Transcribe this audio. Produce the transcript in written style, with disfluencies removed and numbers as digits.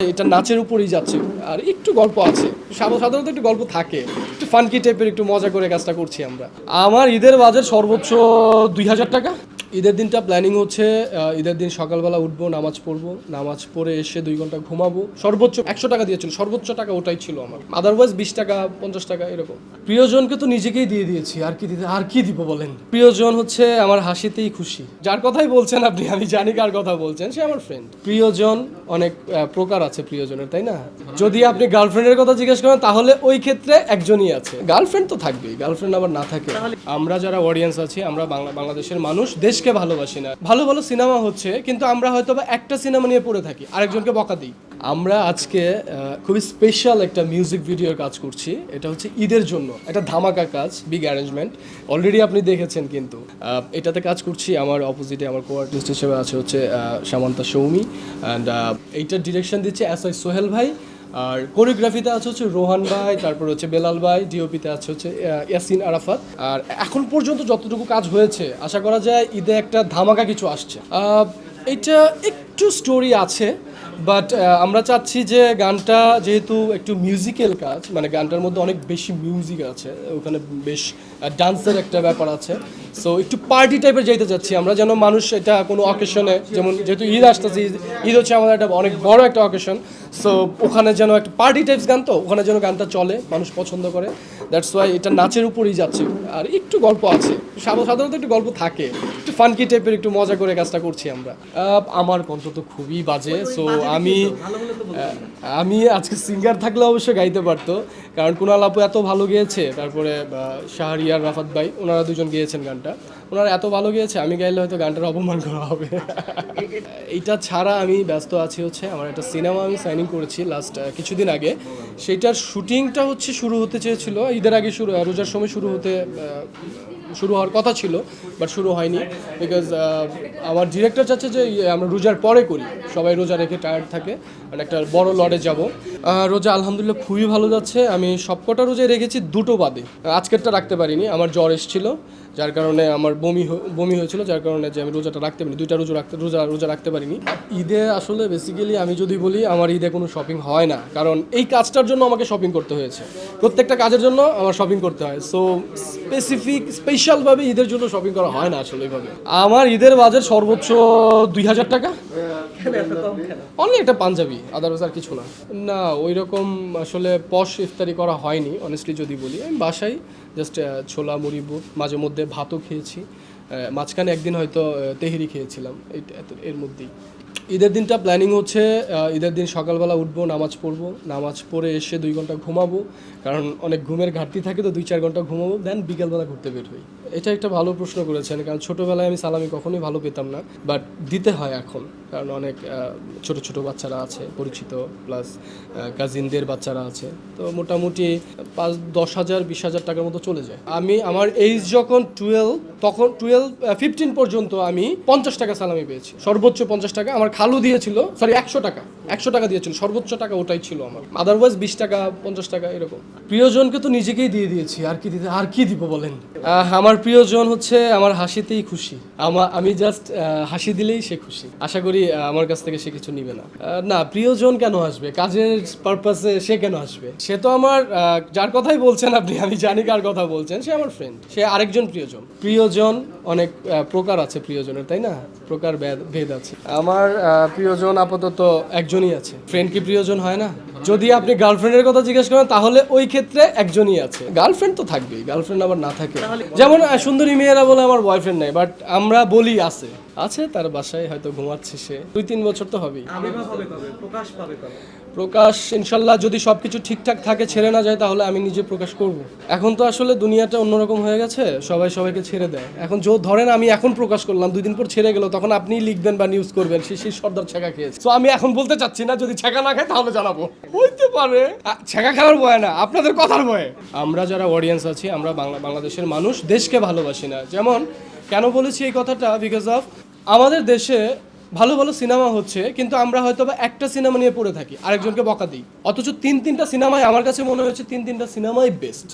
এটা নাচের উপরেই যাচ্ছে আর একটু গল্প আছে, সাধারণত একটু গল্প থাকে, একটু ফানকি টাইপের, একটু মজা করে কাজটা করছি আমরা। আমার ঈদের বাজেট সর্বোচ্চ 2000 টাকা। ঈদের দিনটা প্ল্যানিং হচ্ছে ঈদের দিন সকালবেলা উঠবো, নামাজ পড়বো, নামাজ পড়ে এসে 2 ঘন্টা ঘুমাবো। সর্বোচ্চ 100 টাকা দিয়েছিল, সর্বোচ্চ টাকা ওটাই ছিল আমার। আদারওয়াইজ 20 টাকা 50 টাকা এরকম। প্রিয়জনকে তো নিজেকেই দিয়ে দিয়েছি, আর কি দিব বলেন। প্রিয়জন হচ্ছে আমার হাসিতেই খুশি। যার কথাই বলছেন আপনি, আমি জানি কার কথা বলছেন, সে আমার ফ্রেন্ড। প্রিয়জন অনেক প্রকার আছে প্রিয়জনের, তাই না? যদি আপনি গার্লফ্রেন্ডের কথা জিজ্ঞেস করেন তাহলে ওই ক্ষেত্রে একজনই আছে। গার্লফ্রেন্ড তো থাকবেই, গার্লফ্রেন্ড আবার না থাকে। আমরা যারা অডিয়েন্স আছি, আমরা বাংলাদেশের মানুষ দেশকে ভালোবাসি না। ভালো ভালো সিনেমা হচ্ছে, কিন্তু আমরা হয়তো বা একটা সিনেমা নিয়ে পড়ে থাকি, আরেকজনকে বকা দিই। আমরা আজকে খুবই স্পেশাল একটা মিউজিক ভিডিওর কাজ করছি। এটা হচ্ছে ঈদের জন্য একটা ধামাকা কাজ, বিগ অ্যারেঞ্জমেন্ট। অলরেডি আপনি দেখেছেন, কিন্তু এটাতে কাজ করছি। আমার অপোজিটে আমার কো আর্টিস্ট হিসেবে আছে হচ্ছে সামান্তা সৌমি, অ্যান্ড এইটার ডিরেকশন দিচ্ছে SI সোহেল ভাই। আর কোরিওগ্রাফিতে আছে হচ্ছে রোহান ভাই, তারপর হচ্ছে বেলাল ভাই, ডিওপিতে আছে হচ্ছে ইয়াসিন আরাফাত। আর এখন পর্যন্ত যতটুকু কাজ হয়েছে, আশা করা যায় ঈদে একটা ধামাকা কিছু আসছে। এটা একটু স্টোরি আছে, বাট আমরা চাচ্ছি যে গানটা যেহেতু একটু মিউজিক্যাল কাজ, মানে গানটার মধ্যে অনেক বেশি মিউজিক আছে, ওখানে বেশ ডান্সের একটা ব্যাপার আছে। সো একটু পার্টি টাইপের যাইতে চাচ্ছি আমরা, যেন মানুষ এটা কোনো অকেশনে, যেমন যেহেতু ঈদ আসতেছে, ঈদ হচ্ছে আমাদের একটা অনেক বড় একটা অকেশন। সো ওখানে যেন একটা পার্টি টাইপস গান, তো ওখানে যেন গানটা চলে, মানুষ পছন্দ করে। দ্যাটস ওয়াই এটা নাচের উপরেই যাচ্ছে আর একটু গল্প আছে, সাধারণত একটু গল্প থাকে, একটু ফানকি টাইপের, একটু মজা করে কাজটা করছি আমরা। আমার কণ্ঠ তো খুবই বাজে, সো আমি আজকে সিঙ্গার থাকলে অবশ্যই গাইতে পারতো, কারণ কুনাল আপু এত ভালো গেয়েছে, তারপরে শাহরিয়ার রাফাত ভাই, ওনারা দুজন গিয়েছেন গানটা, ওনারা এত ভালো গিয়েছে, আমি গাইলে হয়তো গানটার অপমান করা হবে। এইটা ছাড়া আমি ব্যস্ত আছি হচ্ছে আমার একটা সিনেমা আমি সাইনিং করেছি লাস্ট কিছুদিন আগে। সেইটার শুটিংটা হচ্ছে শুরু হতে চেয়েছিল ঈদের আগে, রোজার সময় শুরু হওয়ার কথা ছিল, বাট শুরু হয়নি। বিকজ আমার ডিরেক্টর চাচ্ছে যে আমরা রোজার পরে করি, সবাই রোজা রেখে টায়ার্ড থাকে, মানে একটা বড় লড়ে যাব। রোজা আলহামদুলিল্লাহ খুবই ভালো যাচ্ছে। আমি সবকটা রোজায় রেখেছি, দুটো বাদে আজকেরটা রাখতে পারিনি, আমার জ্বর এসেছিল, যার কারণে আমার বমি হয়েছিল, যার কারণে যে আমি রোজাটা রাখতে পারিনি, দুইটা রোজা রাখতে পারিনি। ঈদে আসলে বেসিক্যালি আমি যদি বলি, আমার ঈদে কোনো শপিং হয় না, কারণ এই কাজটার জন্য আমাকে শপিং করতে হয়েছে, প্রত্যেকটা কাজের জন্য আমার শপিং করতে হয়। সো স্পেশালভাবে ঈদের জন্য শপিং করা হয় না আসলে এইভাবে। আমার ঈদের বাজেট সর্বোচ্চ 2000 টাকা। অনলি একটা পাঞ্জাবি, আদারওয়াইজ আর কিছু না। না, ওই রকম আসলে পশ ইফতারি করা হয়নি অনেস্টলি যদি বলি। আমি বাসায় জাস্ট ছোলা মুড়ি বুট, মাঝে মধ্যে ভাতও খেয়েছি, মাঝখানে একদিন হয়তো তেহেরি খেয়েছিলাম, এর মধ্যেই। ঈদের দিনটা প্ল্যানিং হচ্ছে ঈদের দিন সকালবেলা উঠবো, নামাজ পড়বো, নামাজ পড়ে এসে 2 ঘন্টা ঘুমাবো, কারণ অনেক ঘুমের ঘাটতি থাকে, তো 2-4 ঘন্টা ঘুমাবো, দেন বিকেলবেলা ঘুরতে বের হই। এটা একটা ভালো প্রশ্ন করেছেন, কারণ ছোটোবেলায় আমি সালামি কখনোই ভালো পেতাম না, বাট দিতে হয় এখন, কারণ অনেক ছোট ছোট বাচ্চারা আছে পরিচিত, প্লাস কাজিনদের বাচ্চারা আছে, তো মোটামুটি 5-10 হাজার 20 হাজার টাকার মতো চলে যায়। আমার এইজ যখন 15 পর্যন্ত আমি 50 টাকা সালামি পেয়েছি, সর্বোচ্চ 50 টাকা। আমার খালু দিয়েছিল, সরি 100 টাকা দিয়েছিল, সর্বোচ্চ টাকা ওটাই ছিল আমার। আদারওয়াইজ 20 টাকা 50 টাকা এরকম। প্রিয়জনকে তো নিজেকেই দিয়ে দিয়েছি, আর কি দিব বলেন। আমার প্রিয়জন হচ্ছে আমার হাসিতেই খুশি। আমি জাস্ট হাসি দিলেই সে খুশি। আশা করি আমার কাছ থেকে সে কিছু নিবে না। না, প্রিয়জন কেন আসবে, কাজের পারপাসে সে কেন আসবে? সে তো আমার, যার কথাই বলছেন আপনি, আমি জানি কার কথা বলছেন, সে আমার ফ্রেন্ড, সে আরেকজন প্রিয়জন অনেক প্রকার আছে প্রিয়জনের, তাই না? প্রকার ভেদ আছে। আমার প্রিয়জন আপাতত একজনই আছে। ফ্রেন্ড কি প্রিয়জন হয় না? যদি আপনি গার্লফ্রেন্ডের কথা জিজ্ঞেস করেন তাহলে ওই ক্ষেত্রে একজনই আছে। গার্লফ্রেন্ড তো থাকবেই, গার্লফ্রেন্ড আবার না থাকে। যেমন সুন্দরী মেয়েরা বলে আমার বয়ফ্রেন্ড নাই, বাট আমরা বলি আছে তার বাসায় হয়তো ঘুমাচ্ছে, সে 2-3 বছর তো হবেই। প্রকাশ ইনশাল্লাহ যদি সবকিছু ঠিকঠাক থাকে, ছেড়ে না যায়, তাহলে আমি নিজে প্রকাশ করব। এখন তো আসলে দুনিয়াটা অন্যরকম হয়ে গেছে, সবাই সবাইকে ছেড়ে দেয়। এখন ধরেন আমি এখন প্রকাশ করলাম, 2 দিন পর ছেড়ে গেল, তখন আপনি লিখবেন বা নিউজ করবেন সেই সর্দার ছেঁকা খেয়েছে। তো আমি এখন বলতে চাচ্ছি না, যদি ছেঁকা না খায় তাহলে জানাবো। হইতে পারে ছেঁকা খাওয়ার ভয় না, আপনাদের কথার ভয়ে। আমরা যারা অডিয়েন্স আছি, আমরা বাংলাদেশের মানুষ দেশকে ভালোবাসি না। যেমন কেন বলেছি এই কথাটা, বিকজ অফ আমাদের দেশে ভালো ভালো সিনেমা হচ্ছে, কিন্তু আমরা হয়তো বা একটা সিনেমা নিয়ে পড়ে থাকি, আরেকজনকে বকা দিই। অথচ 3-3টা সিনেমায় আমার কাছে মনে হয়েছে 3-3টা সিনেমাই বেস্ট।